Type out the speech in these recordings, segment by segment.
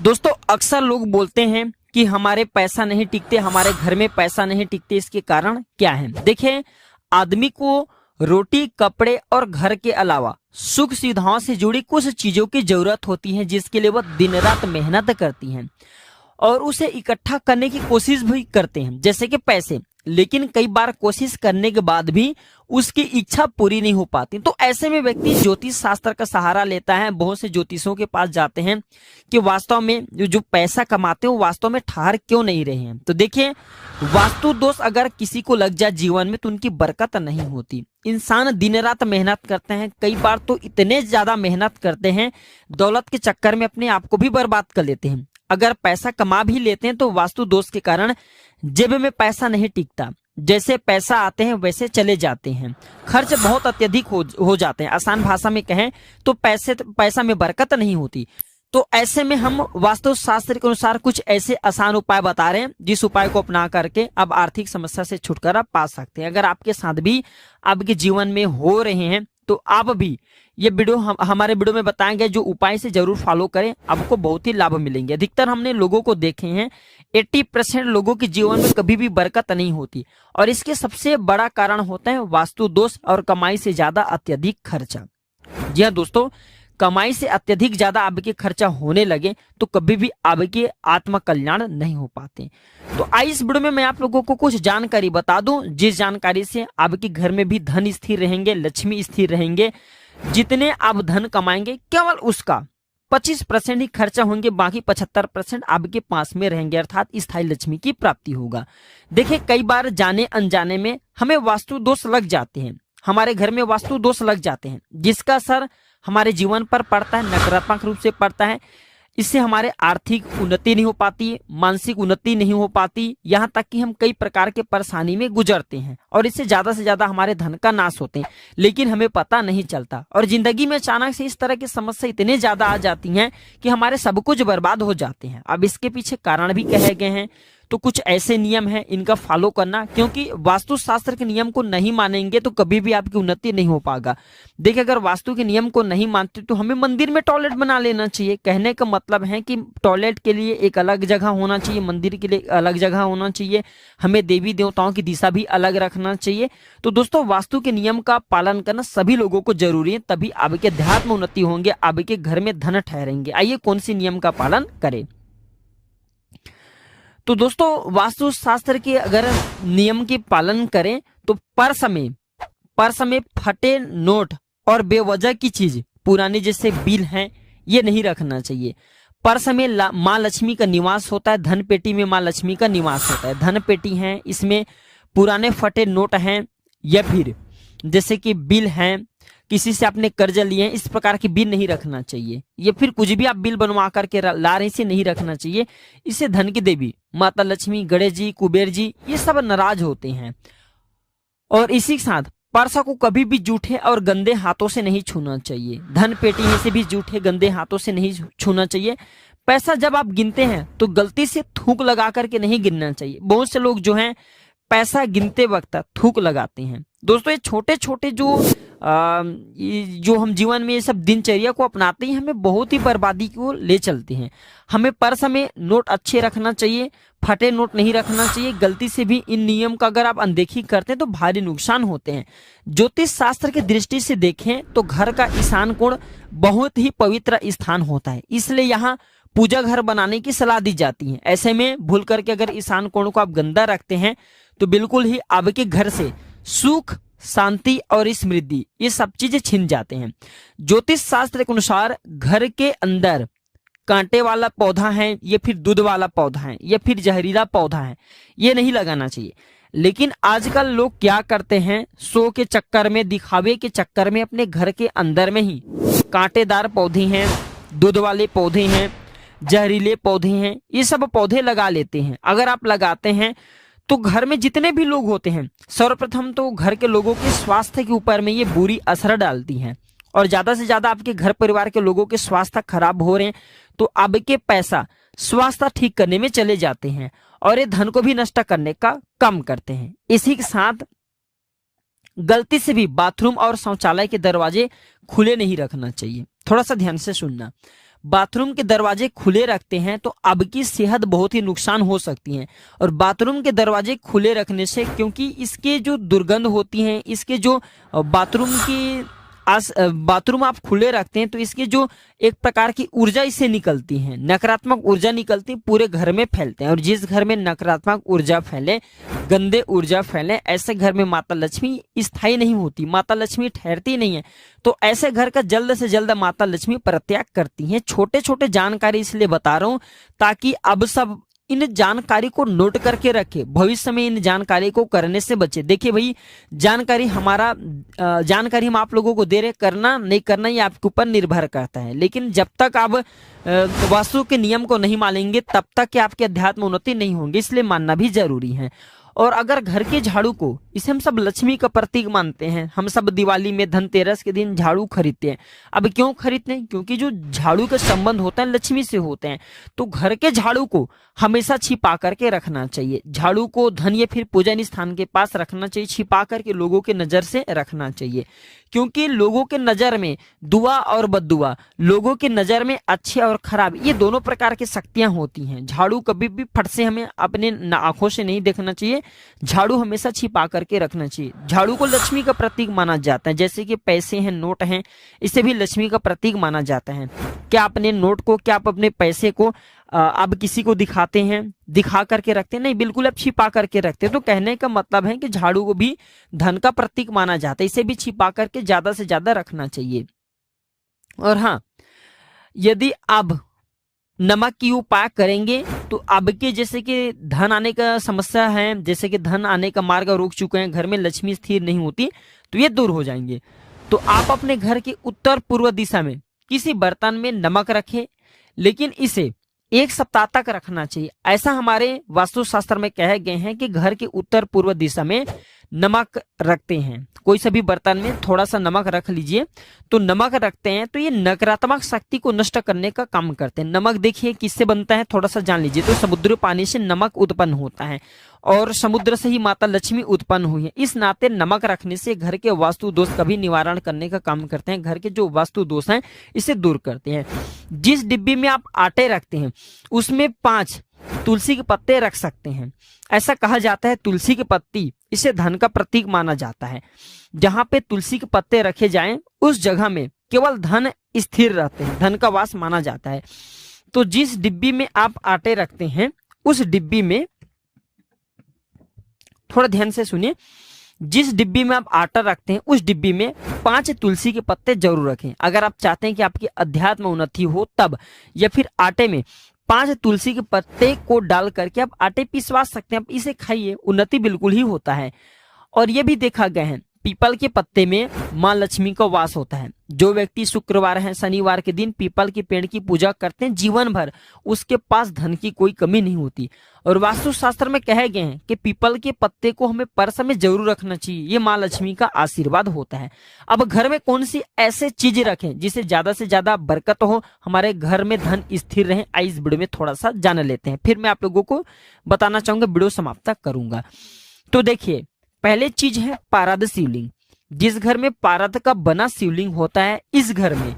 दोस्तों अक्सर लोग बोलते हैं कि हमारे पैसा नहीं टिकते, हमारे घर में पैसा नहीं टिकते। इसके कारण क्या है? देखिए, आदमी को रोटी, कपड़े और घर के अलावा सुख सुविधाओं से जुड़ी कुछ चीजों की जरूरत होती है, जिसके लिए वह दिन रात मेहनत करती हैं और उसे इकट्ठा करने की कोशिश भी करते हैं, जैसे कि पैसे। लेकिन कई बार कोशिश करने के बाद भी उसकी इच्छा पूरी नहीं हो पाती। तो ऐसे में व्यक्ति ज्योतिष शास्त्र का सहारा लेता है। बहुत से ज्योतिषों के पास जाते हैं कि वास्तव में जो पैसा कमाते हैं वो वास्तव में ठहर क्यों नहीं रहे हैं। तो देखिए, वास्तु दोष अगर किसी को लग जाए जीवन में तो उनकी बरकत नहीं होती। इंसान दिन रात मेहनत करते हैं, कई बार तो इतने ज्यादा मेहनत करते हैं, दौलत के चक्कर में अपने आप को भी बर्बाद कर लेते हैं। अगर पैसा कमा भी लेते हैं तो वास्तु दोष के कारण जेब में पैसा नहीं टिकता। जैसे पैसा आते हैं वैसे चले जाते हैं, खर्च बहुत अत्यधिक हो जाते हैं। आसान भाषा में कहें तो पैसा में बरकत नहीं होती। तो ऐसे में हम वास्तु शास्त्र के अनुसार कुछ ऐसे आसान उपाय बता रहे हैं, जिस उपाय को अपना करके अब आर्थिक समस्या से छुटकारा पा सकते हैं। अगर आपके साथ भी आपके जीवन में हो रहे हैं तो आप भी ये वीडियो हमारे वीडियो में बताए गए जो उपाय से जरूर फॉलो करें, आपको बहुत ही लाभ मिलेंगे। अधिकतर हमने लोगों को देखे हैं 80% लोगों के जीवन में कभी भी बरकत नहीं होती और इसके सबसे बड़ा कारण होता है वास्तु दोष और कमाई से ज्यादा अत्यधिक खर्चा। जी हाँ दोस्तों, कमाई से अत्यधिक ज्यादा आपके खर्चा होने लगे तो कभी भी आपके आत्म कल्याण नहीं हो पाते। तो आज इस वीडियो में मैं आप लोगों को कुछ जानकारी बता दूं, जिस जानकारी से आपके घर में भी धन स्थिर रहेंगे, लक्ष्मी स्थिर रहेंगे। जितने आप धन कमाएंगे केवल उसका 25% ही खर्चा होंगे, बाकी 75% आपके पास में रहेंगे, अर्थात स्थायी लक्ष्मी की प्राप्ति होगा। देखिए, कई बार जाने अनजाने में हमें वास्तु दोष लग जाते हैं, हमारे घर में वास्तु दोष लग जाते हैं, जिसका असर हमारे जीवन पर पड़ता है, नकारात्मक रूप से पड़ता है। इससे हमारे आर्थिक उन्नति नहीं हो पाती, मानसिक उन्नति नहीं हो पाती, यहाँ तक कि हम कई प्रकार के परेशानी में गुजरते हैं और इससे ज्यादा हमारे धन का नाश होते हैं, लेकिन हमें पता नहीं चलता। और जिंदगी में अचानक से इस तरह की समस्या इतने ज्यादा आ जाती हैं कि हमारे सब कुछ बर्बाद हो जाते हैं। अब इसके पीछे कारण भी कहे गए हैं, तो कुछ ऐसे नियम हैं, इनका फॉलो करना, क्योंकि वास्तु शास्त्र के नियम को नहीं मानेंगे तो कभी भी आपकी उन्नति नहीं हो पाएगा। देखिए, अगर वास्तु के नियम को नहीं मानते तो हमें मंदिर में टॉयलेट बना लेना चाहिए। कहने का मतलब है कि टॉयलेट के लिए एक अलग जगह होना चाहिए, मंदिर के लिए अलग जगह होना चाहिए, हमें देवी देवताओं की दिशा भी अलग रखना चाहिए। तो दोस्तों, वास्तु के नियम का पालन करना सभी लोगों को जरूरी है, तभी आपके अध्यात्म उन्नति होंगे, आपके घर में धन ठहरेंगे। आइए कौन सी नियम का पालन करें। तो दोस्तों, वास्तु शास्त्र के अगर नियम के पालन करें तो पर्स में फटे नोट और बेवजह की चीज, पुरानी जैसे बिल हैं, ये नहीं रखना चाहिए। पर्स में माँ लक्ष्मी का निवास होता है, धन पेटी में माँ लक्ष्मी का निवास होता है। धन पेटी है, इसमें पुराने फटे नोट हैं या फिर जैसे कि बिल हैं, किसी से आपने कर्ज लिए हैं, इस प्रकार की बिल नहीं रखना चाहिए। या फिर कुछ भी आप बिल बनवा करके ला रहे, इसे नहीं रखना चाहिए। इससे धन की देवी माता लक्ष्मी, गणेश जी, कुबेर जी, ये सब नाराज होते हैं। और इसी के साथ पर्स को कभी भी जूठे और गंदे हाथों से नहीं छूना चाहिए। धन पेटी में से भी जूठे गंदे हाथों से नहीं छूना चाहिए। पैसा जब आप गिनते हैं तो गलती से थूक लगा करके नहीं गिनना चाहिए। बहुत से लोग जो हैं पैसा गिनते वक्त थूक लगाते हैं। दोस्तों, ये छोटे छोटे जो हम जीवन में ये सब दिनचर्या को अपनाते हैं, हमें बहुत ही बर्बादी को ले चलते हैं। हमें पर्स में नोट अच्छे रखना चाहिए, फटे नोट नहीं रखना चाहिए। गलती से भी इन नियम का अगर आप अनदेखी करते हैं तो भारी नुकसान होते हैं। ज्योतिष शास्त्र की दृष्टि से देखें तो घर का ईशान कोण बहुत ही पवित्र स्थान होता है, इसलिए यहाँ पूजा घर बनाने की सलाह दी जाती है। ऐसे में भूल करके अगर ईशान कोण को आप गंदा रखते हैं तो बिल्कुल ही आपके घर से सुख, शांति और समृद्धि, ये सब चीजें छिन जाते हैं। ज्योतिष शास्त्र के अनुसार घर के अंदर कांटे वाला पौधा है या फिर दूध वाला पौधा है या फिर जहरीला पौधा है, ये नहीं लगाना चाहिए। लेकिन आजकल लोग क्या करते हैं, शो के चक्कर में, दिखावे के चक्कर में अपने घर के अंदर में ही कांटेदार पौधे हैं, दूध वाले पौधे हैं, जहरीले पौधे हैं, ये सब पौधे लगा लेते हैं। अगर आप लगाते हैं तो घर में जितने भी लोग होते हैं, सर्वप्रथम तो घर के लोगों के स्वास्थ्य के ऊपर में ये बुरी असर डालती हैं और ज्यादा से ज्यादा आपके घर परिवार के लोगों के स्वास्थ्य खराब हो रहे हैं तो आपके पैसा स्वास्थ्य ठीक करने में चले जाते हैं और ये धन को भी नष्ट करने का काम करते हैं। इसी के साथ गलती से भी बाथरूम और शौचालय के दरवाजे खुले नहीं रखना चाहिए। थोड़ा सा ध्यान से सुनना। बाथरूम के दरवाजे खुले रखते हैं तो आपकी सेहत बहुत ही नुकसान हो सकती है। और बाथरूम के दरवाजे खुले रखने से, क्योंकि इसके जो दुर्गंध होती हैं, इसके जो बाथरूम आप खुले रखते हैं तो इसके जो एक प्रकार की ऊर्जा इससे निकलती है, नकारात्मक ऊर्जा निकलती है, पूरे घर में फैलते हैं। और जिस घर में नकारात्मक ऊर्जा फैले, गंदे ऊर्जा फैले, ऐसे घर में माता लक्ष्मी स्थायी नहीं होती, माता लक्ष्मी ठहरती नहीं है। तो ऐसे घर का जल्द से जल्द माता लक्ष्मी परित्याग करती हैं। छोटे छोटे जानकारी इसलिए बता रहा हूं ताकि अब सब इन जानकारी को नोट करके रखे, भविष्य में इन जानकारी को करने से बचे। देखिए भाई, जानकारी हम आप लोगों को दे रहे, करना नहीं करना ये आपके ऊपर निर्भर करता है। लेकिन जब तक आप वास्तु के नियम को नहीं मानेंगे तब तक कि आपकी अध्यात्म उन्नति नहीं होंगी, इसलिए मानना भी जरूरी है। और अगर घर के झाड़ू को, इसे हम सब लक्ष्मी का प्रतीक मानते हैं, हम सब दिवाली में धनतेरस के दिन झाड़ू खरीदते हैं। अब क्यों खरीदते हैं? क्योंकि जो झाड़ू का संबंध होता है लक्ष्मी से होते हैं। तो घर के झाड़ू को हमेशा छिपा करके रखना चाहिए। झाड़ू को धन या फिर पूजन स्थान के पास रखना चाहिए, छिपा करके लोगों के नजर से रखना चाहिए। क्योंकि लोगों के नजर में दुआ और बद्दुआ, लोगों के नजर में अच्छे और खराब, ये दोनों प्रकार की शक्तियां होती हैं। झाड़ू कभी भी फट से हमें अपने आंखों से नहीं देखना चाहिए, झाड़ू हमेशा छिपा करके रखना चाहिए। झाड़ू को लक्ष्मी का प्रतीक माना जाता है, जैसे कि पैसे हैं, नोट हैं, इसे भी लक्ष्मी का प्रतीक माना जाता है। क्या अपने नोट को, क्या आप अपने पैसे को आप किसी को दिखाते हैं, दिखा करके रखते हैं? नहीं, बिल्कुल आप छिपा करके रखते हैं। तो कहने का मतलब है कि झाड़ू को भी धन का प्रतीक माना जाता है, इसे भी छिपा करके ज्यादा से ज्यादा रखना चाहिए। और हाँ, यदि आप नमक की उपाय करेंगे तो आपके जैसे कि धन आने का समस्या है, जैसे कि धन आने का मार्ग रोक चुके हैं, घर में लक्ष्मी स्थिर नहीं होती, तो ये दूर हो जाएंगे। तो आप अपने घर के उत्तर पूर्व दिशा में किसी बर्तन में नमक रखें, लेकिन इसे 1 सप्ताह तक रखना चाहिए। ऐसा हमारे वास्तुशास्त्र में कहे गए हैं कि घर के उत्तर पूर्व दिशा में नमक रखते हैं, कोई सभी बर्तन में थोड़ा सा नमक रख लीजिए। तो नमक रखते हैं तो ये नकारात्मक शक्ति को नष्ट करने का काम करते हैं। नमक देखिए किससे बनता है, थोड़ा सा जान लीजिए। तो समुद्री पानी से नमक उत्पन्न होता है और समुद्र से ही माता लक्ष्मी उत्पन्न हुई है। इस नाते नमक रखने से घर के वास्तु दोष का भी निवारण करने का काम करते हैं, घर के जो वास्तु दोष हैं इसे दूर करते हैं। जिस डिब्बी में आप आटे रखते हैं उसमें 5 तुलसी के पत्ते रख सकते हैं। ऐसा कहा जाता है तुलसी की पत्ती इसे धन का प्रतीक माना जाता है। जहां पे तुलसी के पत्ते रखे जाएं उस जगह में केवल धन स्थिर रहते हैं, धन का वास माना जाता है। तो जिस डिब्बी में आप आटे रखते हैं उस डिब्बी में, थोड़ा ध्यान से सुनिए, जिस डिब्बी में आप आटा रखते हैं उस डिब्बी में 5 तुलसी के पत्ते जरूर रखें। अगर आप चाहते हैं कि आपकी अध्यात्म उन्नति हो तब, या फिर आटे में 5 तुलसी के पत्ते को डाल करके आप आटे पिसवा सकते हैं, आप इसे खाइए, उन्नति बिल्कुल ही होता है। और यह भी देखा गया है पीपल के पत्ते में मां लक्ष्मी का वास होता है। जो व्यक्ति शुक्रवार है, शनिवार के दिन पीपल के पेड़ की पूजा करते हैं, जीवन भर उसके पास धन की कोई कमी नहीं होती। और वास्तुशास्त्र में कहे गए हैं कि पीपल के पत्ते को हमें पर्स में जरूर रखना चाहिए, ये मां लक्ष्मी का आशीर्वाद होता है। अब घर में कौन सी ऐसे चीजें रखें जिसे ज्यादा से ज्यादा बरकत हो, हमारे घर में धन स्थिर रहे, आई इस वीडियो में थोड़ा सा जान लेते हैं, फिर मैं आप लोगों को बताना चाहूंगा, वीडियो समाप्त करूंगा। तो देखिए, पहले चीज है पारद शिवलिंग। जिस घर में पारद का बना शिवलिंग होता है, इस घर में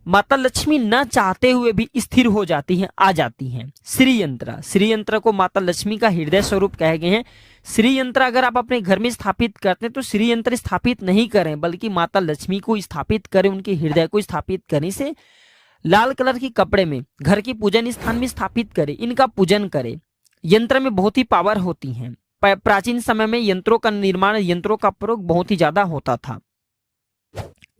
माता लक्ष्मी न चाहते हुए भी स्थिर हो जाती हैं, आ जाती हैं। श्री यंत्र, श्री यंत्र को माता लक्ष्मी का हृदय स्वरूप कहे गए हैं। श्री यंत्र अगर आप अपने घर में स्थापित करते हैं तो श्री यंत्र स्थापित नहीं करें, बल्कि माता लक्ष्मी को स्थापित करें, उनके हृदय को स्थापित करने से लाल कलर के कपड़े में घर की पूजन स्थान में स्थापित करें, इनका पूजन करें। यंत्र में बहुत ही पावर होती है। प्राचीन समय में यंत्रों का निर्माण, यंत्रों का प्रयोग बहुत ही ज्यादा होता था।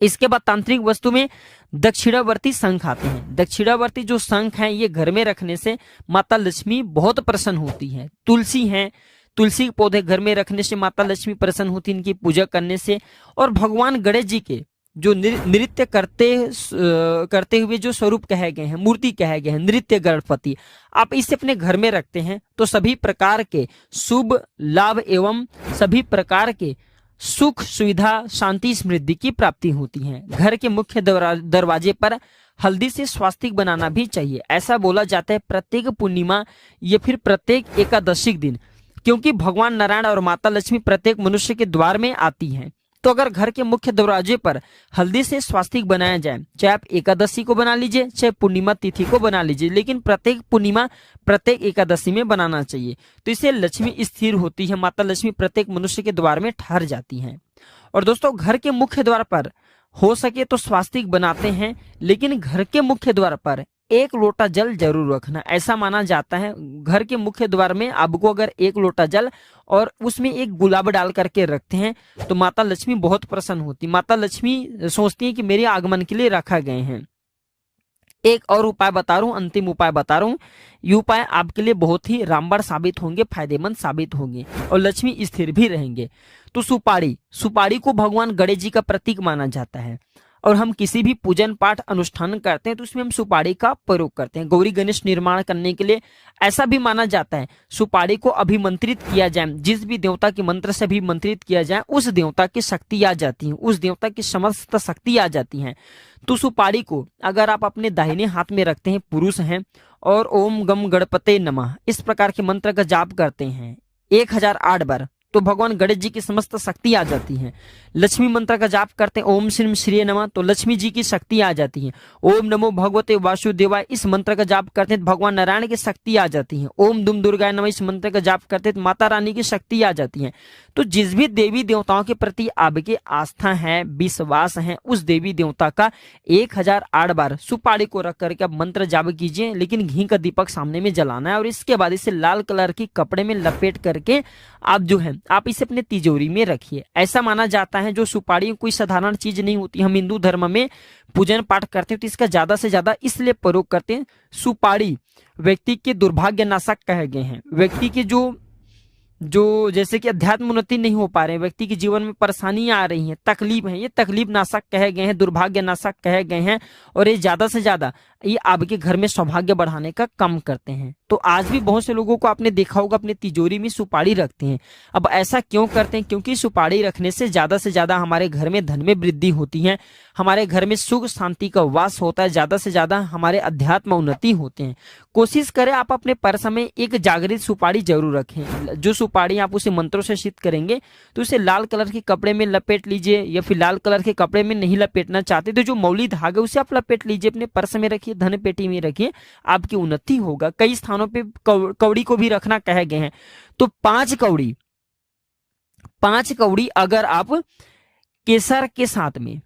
इसके बाद तांत्रिक वस्तु में दक्षिणावर्ती शंख आते हैं। दक्षिणावर्ती जो शंख हैं ये घर में रखने से माता लक्ष्मी बहुत प्रसन्न होती है। तुलसी है, तुलसी के पौधे घर में रखने से माता लक्ष्मी प्रसन्न होती है, इनकी पूजा करने से। और भगवान गणेश जी के जो नृत्य करते हुए जो स्वरूप कहे गए हैं, मूर्ति कहे गए हैं, नृत्य गणपति, आप इसे अपने घर में रखते हैं तो सभी प्रकार के शुभ लाभ एवं सभी प्रकार के सुख सुविधा शांति समृद्धि की प्राप्ति होती है। घर के मुख्य दरवाजे पर हल्दी से स्वास्तिक बनाना भी चाहिए। ऐसा बोला जाता है प्रत्येक पूर्णिमा या फिर प्रत्येक एकादशी दिन, क्योंकि भगवान नारायण और माता लक्ष्मी प्रत्येक मनुष्य के द्वार में आती हैं। तो अगर घर के मुख्य दरवाजे पर हल्दी से स्वास्तिक बनाया जाए, चाहे आप एकादशी को बना लीजिए, चाहे पूर्णिमा तिथि को बना लीजिए, लेकिन प्रत्येक पूर्णिमा प्रत्येक एकादशी में बनाना चाहिए। तो इससे लक्ष्मी स्थिर होती है, माता लक्ष्मी प्रत्येक मनुष्य के द्वार में ठहर जाती हैं। और दोस्तों, घर के मुख्य द्वार पर हो सके तो स्वास्तिक बनाते हैं, लेकिन घर के मुख्य द्वार पर 1 लोटा जल जरूर रखना। ऐसा माना जाता है घर के मुख्य द्वार में आपको अगर 1 लोटा जल और उसमें 1 गुलाब डाल करके रखते हैं तो माता लक्ष्मी बहुत प्रसन्न होती। माता लक्ष्मी सोचती है कि मेरे आगमन के लिए रखा गए हैं। एक और उपाय बता रहा हूँ, अंतिम उपाय बता रहा हूँ। ये उपाय आपके लिए बहुत ही रामबाण साबित होंगे, फायदेमंद साबित होंगे और लक्ष्मी स्थिर भी रहेंगे। तो सुपारी को भगवान गणेश जी का प्रतीक माना जाता है और हम किसी भी पूजन पाठ अनुष्ठान करते हैं तो उसमें हम सुपारी का प्रयोग करते हैं। गौरी गणेश निर्माण करने के लिए ऐसा भी माना जाता है सुपारी को अभिमंत्रित किया जाए, जिस भी देवता के मंत्र से अभिमंत्रित किया जाए उस देवता की शक्ति आ जाती है, उस देवता की समस्त शक्ति आ जाती है। तो सुपारी को अगर आप अपने दाहिने हाथ में रखते हैं, पुरुष हैं, और ओम गम गणपते नमः इस प्रकार के मंत्र का जाप करते हैं 1008 बार, तो भगवान गणेश जी की समस्त शक्ति आ जाती है। लक्ष्मी मंत्र का जाप करते हैं ओम श्रीम श्री नमः, तो लक्ष्मी जी की शक्ति आ जाती है। ओम नमो भगवते वासुदेवाय इस मंत्र का जाप करते हैं तो भगवान नारायण की शक्ति आ जाती है। ओम दुम दुर्गाय नमः इस मंत्र का जाप करते हैं तो माता रानी की शक्ति आ जाती है। तो जिस भी देवी देवताओं के प्रति आपकी आस्था है, विश्वास है, उस देवी देवता का 1008 बार सुपारी को रख करके आप मंत्र जाप कीजिए, लेकिन घी का दीपक सामने में जलाना है और इसके बाद इसे लाल कलर की कपड़े में लपेट करके आप जो है आप इसे अपने तिजोरी में रखिए। ऐसा माना जाता है जो सुपारी कोई साधारण चीज नहीं होती। हम हिंदू धर्म में पूजन पाठ करते हैं तो इसका ज्यादा से ज्यादा इसलिए प्रयोग करते हैं। सुपारी व्यक्ति के दुर्भाग्य नाशक कहे गए हैं। व्यक्ति के जो जैसे कि अध्यात्म उन्नति नहीं हो पा रहे हैं, व्यक्ति के जीवन में परेशानियां आ रही हैं, तकलीफ है, ये तकलीफ नाशक कहे गए हैं, दुर्भाग्य नाशक कहे गए हैं और ये ज्यादा से ज्यादा ये आपके घर में सौभाग्य बढ़ाने का काम करते हैं। तो आज भी बहुत से लोगों को आपने देखा होगा अपने तिजोरी में सुपारी रखते हैं। अब ऐसा क्यों करते हैं? क्योंकि सुपारी रखने से ज्यादा हमारे घर में धन में वृद्धि होती है, हमारे घर में सुख शांति का वास होता है, ज्यादा से ज्यादा हमारे अध्यात्म उन्नति होते हैं। कोशिश करें आप अपने पर्स में एक जागृत सुपारी जरूर रखें। जो सुपारी आप उसे मंत्रों से सिद्ध करेंगे तो उसे लाल कलर के कपड़े में लपेट लीजिए, या फिर लाल कलर के कपड़े में नहीं लपेटना चाहते तो जो मौली धागा उसे आप लपेट लीजिए, अपने पर्स में रखिए, धन पेटी में रखिए, आपकी उन्नति होगा। कई स्थानों पे कौड़ी को भी रखना कहे गए हैं। तो 5 कौड़ी अगर आप केसर के साथ में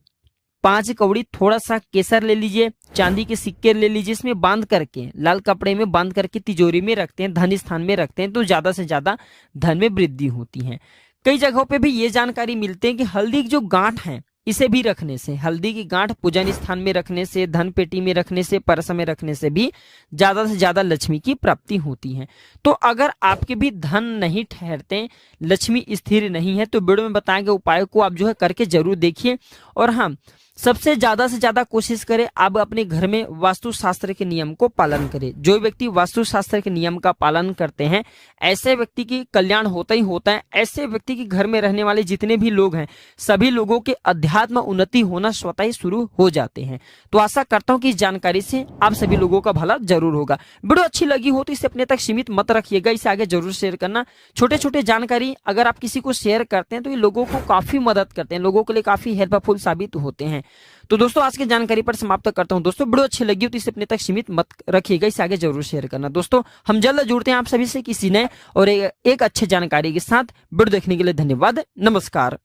5 कौड़ी थोड़ा सा केसर ले लीजिए, चांदी के सिक्के ले लीजिए, इसमें बांध करके लाल कपड़े में बांध करके तिजोरी में रखते हैं, धन स्थान में रखते हैं तो ज्यादा से ज्यादा धन में वृद्धि होती है। कई जगहों पे भी ये जानकारी मिलते हैं कि हल्दी की जो गांठ है इसे भी रखने से, हल्दी की गांठ पूजन स्थान में रखने से, धन पेटी में रखने से, पर्स में रखने से भी ज्यादा से ज्यादा लक्ष्मी की प्राप्ति होती है। तो अगर आपके भी धन नहीं ठहरते, लक्ष्मी स्थिर नहीं है, तो वीडियो में बताए गए उपाय को आप जो है करके जरूर देखिए। और हाँ, सबसे ज्यादा से ज्यादा कोशिश करें आप अपने घर में वास्तुशास्त्र के नियम को पालन करें। जो व्यक्ति वास्तुशास्त्र के नियम का पालन करते हैं ऐसे व्यक्ति की कल्याण होता ही होता है। ऐसे व्यक्ति के घर में रहने वाले जितने भी लोग हैं सभी लोगों के अध्यात्म उन्नति होना स्वतः ही शुरू हो जाते हैं। तो आशा करता हूं कि इस जानकारी से आप सभी लोगों का भला जरूर होगा। वीडियो अच्छी लगी हो तो इसे अपने तक सीमित मत रखिएगा, इसे आगे जरूर शेयर करना। छोटे छोटे जानकारी अगर आप किसी को शेयर करते हैं तो ये लोगों को काफी मदद करते हैं, लोगों के लिए काफी हेल्पफुल साबित होते हैं। तो दोस्तों आज की जानकारी पर समाप्त करता हूं। दोस्तों वीडियो अच्छी लगी हो तो इसे अपने तक सीमित मत रखिएगा, इसे आगे जरूर शेयर करना। दोस्तों हम जल्द जुड़ते हैं आप सभी से किसी नए और एक अच्छे जानकारी के साथ। वीडियो देखने के लिए धन्यवाद। नमस्कार।